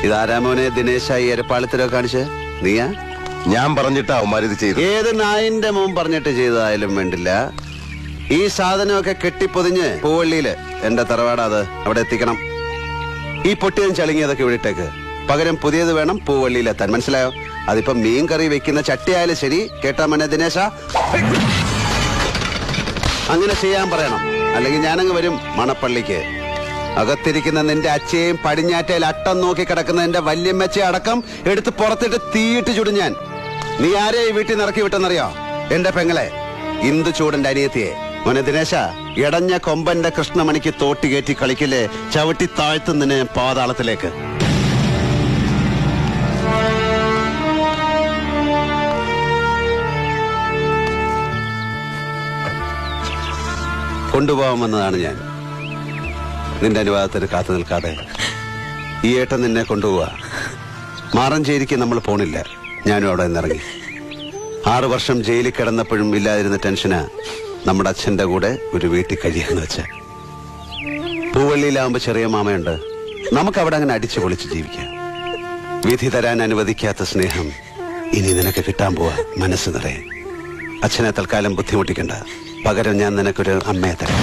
ഇതാരാമോനെ ദിനേശായി എരപ്പാളത്തിലോ കാണിച്ച് നീയാ? ഞാൻ പറഞ്ഞിട്ടാ അവന്മാരിത് ചെയ്തു. ഏത് നായിന്റെ മുൻ പറഞ്ഞിട്ട് ചെയ്തതായാലും വേണ്ടില്ല, ഈ സാധനമൊക്കെ കെട്ടിപ്പൊതിഞ്ഞ് പൂവള്ളിയില് എന്റെ തറവാടാത് അവിടെ എത്തിക്കണം. ഈ പൊട്ടിയും ചളിങ്ങിയതൊക്കെ വിളിട്ടേക്ക്, പകരം പുതിയത് വേണം പൂവള്ളിയിലെത്താൻ. മനസ്സിലായോ? അതിപ്പോ മീൻ കറി വെക്കുന്ന ചട്ടിയായാലും ശരി. കേട്ടാ മോനെ ദിനേശ, അങ്ങനെ ചെയ്യാൻ പറയണം. അല്ലെങ്കിൽ ഞാനങ്ങ് വരും മണപ്പള്ളിക്ക്. അകത്തിരിക്കുന്ന നിന്റെ അച്ഛയും പടിഞ്ഞാറ്റയിൽ അട്ടം നോക്കി കിടക്കുന്ന നിന്റെ വല്യമ്മച്ചയെ അടക്കം എടുത്ത് പുറത്തിട്ട് തീയിട്ട് ചുടും ഞാൻ. നീ ആരെ ഈ വീട്ടിൽ നിറക്കി വിട്ടെന്നറിയോ? എന്റെ പെങ്ങളെ, ഇന്ദു ചൂടന്റെ അനിയത്തിയെ. മോനെ ദിനേശ, ഇടഞ്ഞ കൊമ്പന്റെ കൃഷ്ണമണിക്ക് തോട്ടി കയറ്റി കളിക്കില്ലേ, ചവിട്ടി താഴ്ത്തുന്നതിന് പാതാളത്തിലേക്ക്. കൊണ്ടുപോകാമെന്നതാണ് ഞാൻ. നിന്റെ അനുവാദത്തിന് കാത്തു നിൽക്കാതെ ഈ ഏട്ടൻ നിന്നെ കൊണ്ടുപോവാ. മാറഞ്ചേരിക്ക് നമ്മൾ പോണില്ല. ഞാനും അവിടെ നിന്നിറങ്ങി. 6 വർഷം ജയിലിൽ കിടന്നപ്പോഴും ഇല്ലാതിരുന്ന ടെൻഷനാ നമ്മുടെ അച്ഛന്റെ കൂടെ ഒരു വീട്ടിൽ കഴിയാന്ന് വെച്ച. പൂവള്ളിയിലാവുമ്പോ ചെറിയ മാമയുണ്ട്. നമുക്കവിടെ അങ്ങനെ അടിച്ചു പൊളിച്ച് ജീവിക്കാം. വിധി തരാൻ അനുവദിക്കാത്ത സ്നേഹം ഇനി നിനക്ക് കിട്ടാൻ പോവാ. മനസ്സ് നിറയെ. അച്ഛനെ തൽക്കാലം ബുദ്ധിമുട്ടിക്കണ്ട. പകരം ഞാൻ നിനക്കൊരു അമ്മയെ തരാം.